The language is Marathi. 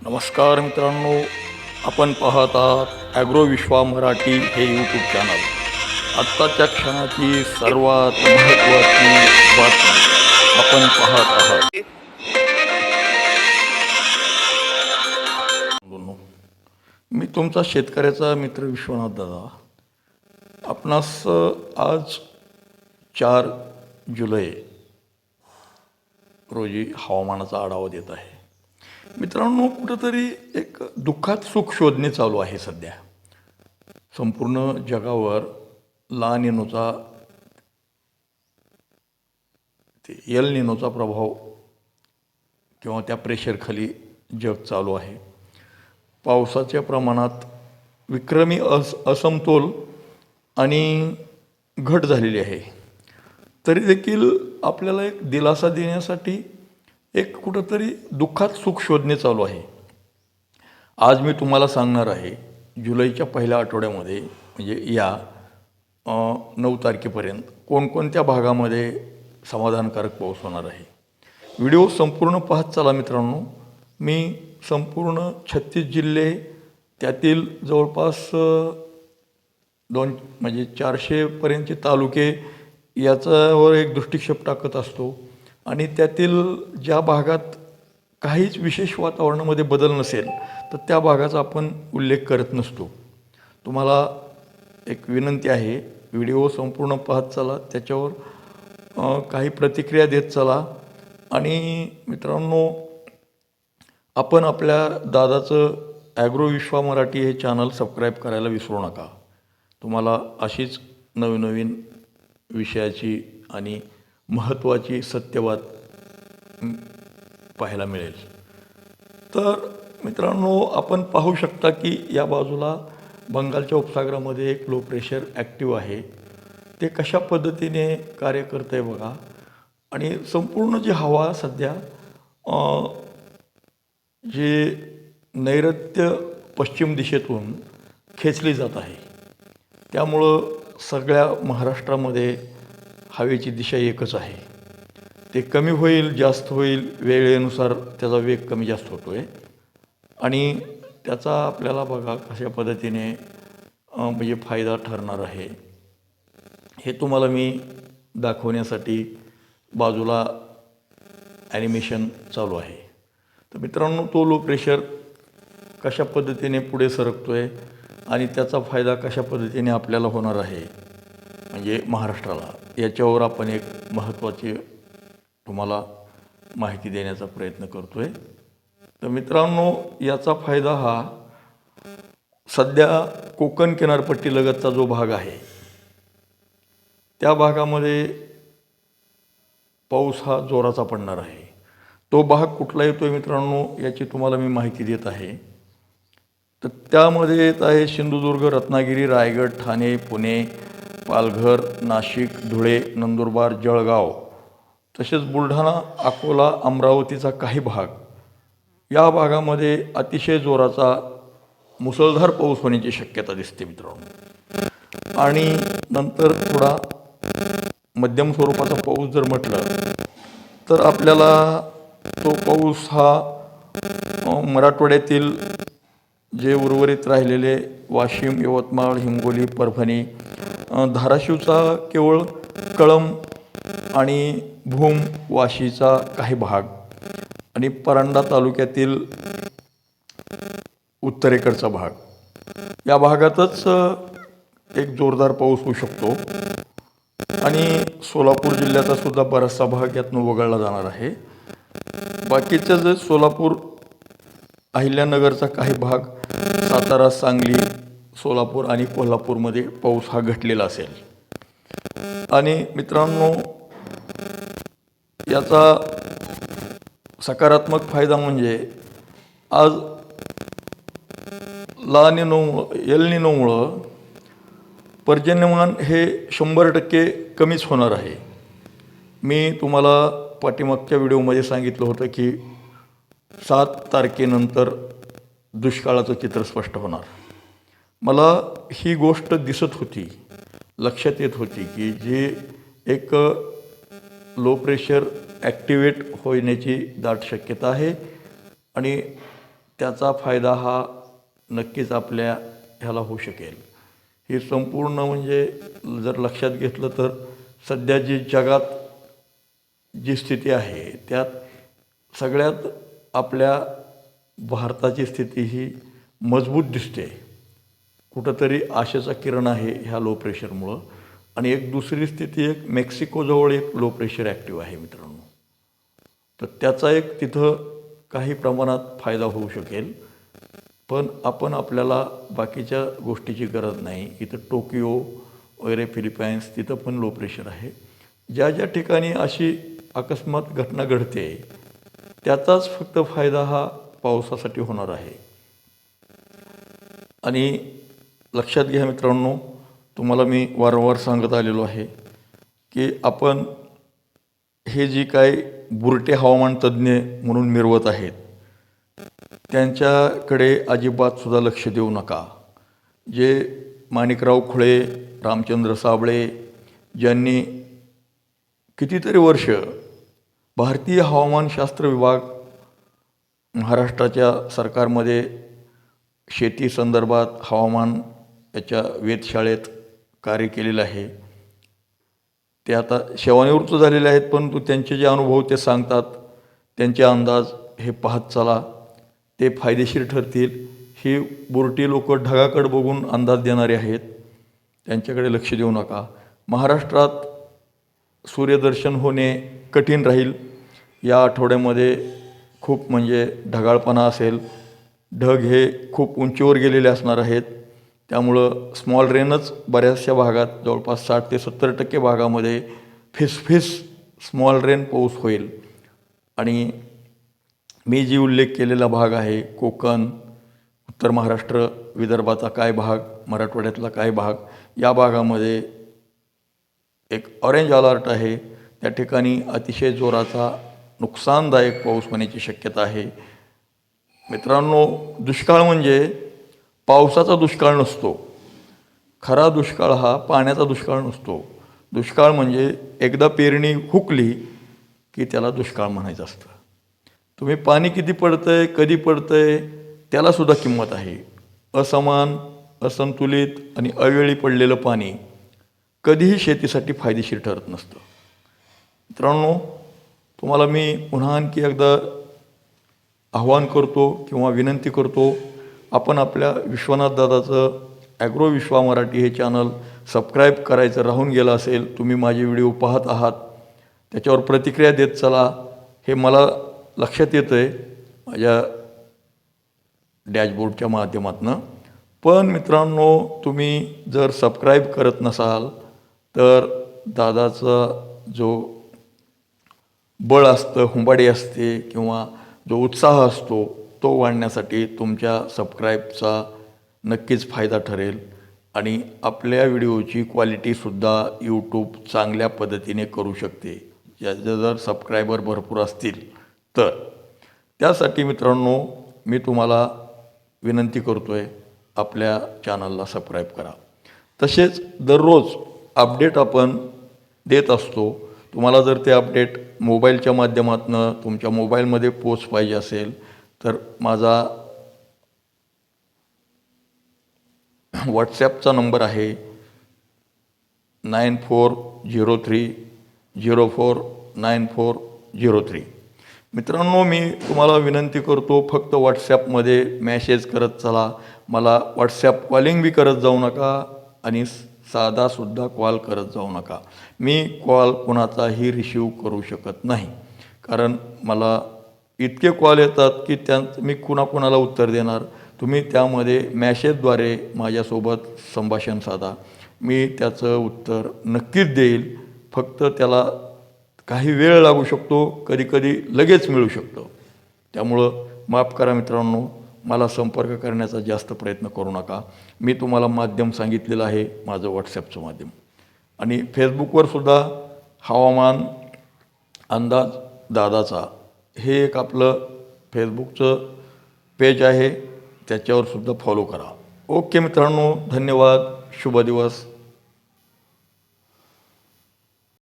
नमस्कार मित्रांनो, आपण पाहत आहात ॲग्रो विश्वा मराठी हे यूट्यूब चॅनल. आत्ताच्या क्षणाची सर्वात महत्त्वाची बातमी आपण पाहत आहात. मी तुमचा शेतकऱ्याचा मित्र विश्वनाथ दादा. आपणास आज 4 जुलै रोजी हवामानाचा आढावा देत आहे. मित्रांनो, कुठंतरी एक दुःखात सुख शोधणे चालू आहे सध्या. संपूर्ण जगावर ला निनोचा एल निनोचा प्रभाव किंवा त्या प्रेशरखाली जग चालू आहे. पावसाच्या प्रमाणात विक्रमी असमतोल आणि घट झालेली आहे. तरी देखील आपल्याला एक दिलासा देण्यासाठी एक कुठंतरी दुःखात सुख शोधणे चालू आहे. आज मी तुम्हाला सांगणार आहे जुलैच्या पहिल्या आठवड्यामध्ये म्हणजे या 9 तारखेपर्यंत कोणकोणत्या भागामध्ये समाधानकारक पाऊस होणार आहे. व्हिडिओ संपूर्ण पाहत चला मित्रांनो. मी संपूर्ण 36 जिल्हे त्यातील जवळपास 400पर्यंतचे तालुके याच्यावर एक दृष्टिक्षेप टाकत असतो आणि त्यातील ज्या भागात काहीच विशेष वातावरणामध्ये बदल नसेल तर त्या भागाचा आपण उल्लेख करत नसतो. तुम्हाला एक विनंती आहे, व्हिडिओ संपूर्ण पाहत चला, त्याच्यावर काही प्रतिक्रिया देत चला. आणि मित्रांनो, आपण आपल्या दादाचं ॲग्रो विश्वा मराठी हे चॅनल सबस्क्राईब करायला विसरू नका. तुम्हाला अशीच नवीन विषयाची आणि महत्त्वाची सत्यवाद पाहायला मिळेल. तर मित्रांनो, आपण पाहू शकता की या बाजूला बंगालच्या उपसागरामध्ये एक लो प्रेशर ॲक्टिव्ह आहे. ते कशा पद्धतीने कार्य करतं आहे बघा. आणि संपूर्ण जी हवा सध्या जे नैऋत्य पश्चिम दिशेतून खेचली जात आहे, त्यामुळं सगळ्या महाराष्ट्रामध्ये हवेची दिशा एकच आहे. ते कमी होईल जास्त होईल, वेळेनुसार त्याचा वेग कमी जास्त होतो आहे. आणि त्याचा आपल्याला बघा कशा पद्धतीने म्हणजे फायदा ठरणार आहे हे तुम्हाला मी दाखवण्यासाठी बाजूला ॲनिमेशन चालू आहे. तर मित्रांनो, तो लो प्रेशर कशा पद्धतीने पुढे सरकतो आहे आणि त्याचा फायदा कशा पद्धतीने आपल्याला होणार आहे म्हणजे महाराष्ट्राला, याच्यावर आपण एक महत्त्वाची तुम्हाला माहिती देण्याचा प्रयत्न करतो आहे. तर मित्रांनो, याचा फायदा हा सध्या कोकण किनारपट्टीलगतचा जो भाग आहे त्या भागामध्ये पाऊस हा जोराचा पडणार आहे. तो भाग कुठला येतो आहे मित्रांनो, याची तुम्हाला मी माहिती देत आहे. तर त्यामध्ये येत आहे सिंधुदुर्ग, रत्नागिरी, रायगड, ठाणे, पुणे, पालघर, नाशिक, धुळे, नंदुरबार, जळगाव, तसेच बुलढाणा, अकोला, अमरावतीचा काही भाग. या भागामध्ये अतिशय जोराचा मुसळधार पाऊस होण्याची शक्यता दिसते मित्रांनो. आणि नंतर थोडा मध्यम स्वरूपाचा पाऊस जर म्हटलं तर आपल्याला तो पाऊस हा मराठवाड्यातील जे उर्वरित राहिलेले वाशिम, यवतमाळ, हिंगोली, परभणी, धाराशिवचा केवळ कळंब आणि भूम, वाशीचा काही भाग आणि परांडा तालुक्यातील उत्तरेकडचा भाग, या भागातच एक जोरदार पाऊस होऊ शकतो. आणि सोलापूर जिल्ह्याचा सुद्धा बराचसा भाग यातून वगळला जाणार आहे. बाकीचं जे सोलापूर, अहिल्यानगरचा काही भाग, सातारा, सांगली, सोलापूर आणि कोल्हापूरमध्ये पाऊस हा घटलेला असेल. आणि मित्रांनो, याचा सकारात्मक फायदा म्हणजे आज ला निनो एल निनोमुळं पर्जन्यमान हे 100% कमीच होणार आहे. मी तुम्हाला पाठीमागच्या व्हिडिओमध्ये सांगितलं होतं की 7 तारखेनंतर दुष्काळाचं चित्र स्पष्ट होणार. मला ही गोष्ट दिसत होती, लक्षात येत होती की जे एक लो प्रेशर ॲक्टिवेट होण्याची दाट शक्यता आहे आणि त्याचा फायदा हा नक्कीच आपल्या ह्याला होऊ शकेल. ही संपूर्ण म्हणजे जर लक्षात घेतलं तर सध्या जी जगात जी स्थिती आहे त्यात सगळ्यात आपल्या भारताची स्थिती ही मजबूत दिसते. कुठंतरी आशेचा किरण आहे ह्या लो प्रेशरमुळं. आणि एक दुसरी स्थिती एक मेक्सिकोजवळ एक लो प्रेशर ॲक्टिव्ह आहे मित्रांनो. तर त्याचा एक तिथं काही प्रमाणात फायदा होऊ शकेल. पण आपण आपल्याला बाकीच्या गोष्टीची गरज नाही. इथं टोकियो वगैरे फिलिपाईन्स तिथं पण लो प्रेशर आहे. ज्या ज्या ठिकाणी अशी अकस्मात घटना घडते त्याचाच फक्त फायदा हा पावसासाठी होणार आहे. आणि लक्षात घ्या मित्रांनो, तुम्हाला मी वारंवार सांगत आलेलो आहे की आपण हे जी काय बुरटे हवामान तज्ज्ञ म्हणून मिरवत आहेत त्यांच्याकडे अजिबातसुद्धा लक्ष देऊ नका. जे माणिकराव खुळे, रामचंद्र साबळे ज्यांनी कितीतरी वर्ष भारतीय हवामानशास्त्र विभाग महाराष्ट्राच्या सरकारमध्ये शेती संदर्भात हवामान याच्या वेधशाळेत कार्य केलेलं आहे. ते आता सेवानिवृत्त झालेले आहेत, परंतु त्यांचे जे अनुभव ते सांगतात, त्यांचे अंदाज हे पाहत चला, ते फायदेशीर ठरतील. ही बुरटी लोक ढगाकडे बघून अंदाज देणारे आहेत, त्यांच्याकडे लक्ष देऊ नका. महाराष्ट्रात सूर्यदर्शन होणे कठीण राहील. या आठवड्यामध्ये खूप म्हणजे ढगाळपणा असेल. ढग हे खूप उंचीवर गेलेले असणार आहेत. त्यामुळं स्मॉल रेनच बऱ्याचशा भागात जवळपास 60 ते 70% भागामध्ये फिसफिस स्मॉल रेन पाऊस होईल. आणि मी जी उल्लेख केलेला भाग आहे कोकण, उत्तर महाराष्ट्र, विदर्भाचा काय भाग, मराठवाड्यातला काय भाग, या भागामध्ये एक ऑरेंज अलर्ट आहे. त्या ठिकाणी अतिशय जोराचा नुकसानदायक पाऊस होण्याची शक्यता आहे. मित्रांनो, दुष्काळ म्हणजे पावसाचा दुष्काळ नसतो. खरा दुष्काळ हा पाण्याचा दुष्काळ नसतो. दुष्काळ म्हणजे एकदा पेरणी हुकली की त्याला दुष्काळ म्हणायचं असतं. तुम्ही पाणी किती पडतंय, कधी पडतंय त्यालासुद्धा किंमत आहे. असमान, असंतुलित आणि अवेळी पडलेलं पाणी कधीही शेतीसाठी फायदेशीर ठरत नसतं. मित्रांनो, तुम्हाला मी पुन्हा आणखी एकदा आव्हान करतो किंवा विनंती करतो, आपण आपल्या विश्वनाथ दादाचं ॲग्रो विश्वा मराठी हे चॅनल सबस्क्राईब करायचं राहून गेलं असेल, तुम्ही माझे व्हिडिओ पाहत आहात, त्याच्यावर प्रतिक्रिया देत चला. हे मला लक्षात येतं आहे माझ्या डॅशबोर्डच्या माध्यमातून. पण मित्रांनो, तुम्ही जर सबस्क्राईब करत नसाल तर दादाचा जो बळ असतं, हुंबाडी असते किंवा जो उत्साह असतो तो वाढण्यासाठी तुमच्या सबस्क्राईबचा नक्कीच फायदा ठरेल. आणि आपल्या व्हिडिओची क्वालिटीसुद्धा यूट्यूब चांगल्या पद्धतीने करू शकते जर सबस्क्रायबर भरपूर असतील तर. त्यासाठी मित्रांनो, मी तुम्हाला विनंती करतो आहे, आपल्या चॅनलला सबस्क्राईब करा. तसेच दररोज अपडेट आपण देत असतो. तुम्हाला जर ते अपडेट मोबाईलच्या माध्यमातून तुमच्या मोबाईलमध्ये पोच पाहिजे असेल तर माझा व्हॉट्सॲपचा नंबर आहे 9403049403. मित्रांनो, मी तुम्हाला विनंती करतो, फक्त व्हॉट्सॲपमध्ये मॅसेज करत चला. मला व्हॉट्सॲप कॉलिंग बी करत जाऊ नका आणि साधासुद्धा कॉल करत जाऊ नका. मी कॉल कोणाचाही रिसीव करू शकत नाही, कारण मला इतके कॉल येतात की मी कुणाला उत्तर देणार. तुम्ही त्यामध्ये मॅसेजद्वारे माझ्यासोबत संभाषण साधा, मी त्याचं उत्तर नक्कीच देईल. फक्त त्याला काही वेळ लागू शकतो, कधीकधी लगेच मिळू शकतो. त्यामुळं माफ करा मित्रांनो, मला संपर्क करण्याचा जास्त प्रयत्न करू नका. मी तुम्हाला माध्यम सांगितलेलं आहे, माझं व्हॉट्सॲपचं माध्यम. आणि फेसबुकवर सुद्धा हवामान अंदाज दादाचा हे एक आपलं फेसबुकचं पेज आहे, त्याच्यावर सुद्धा फॉलो करा. ओके मित्रांनो, धन्यवाद. शुभ दिवस.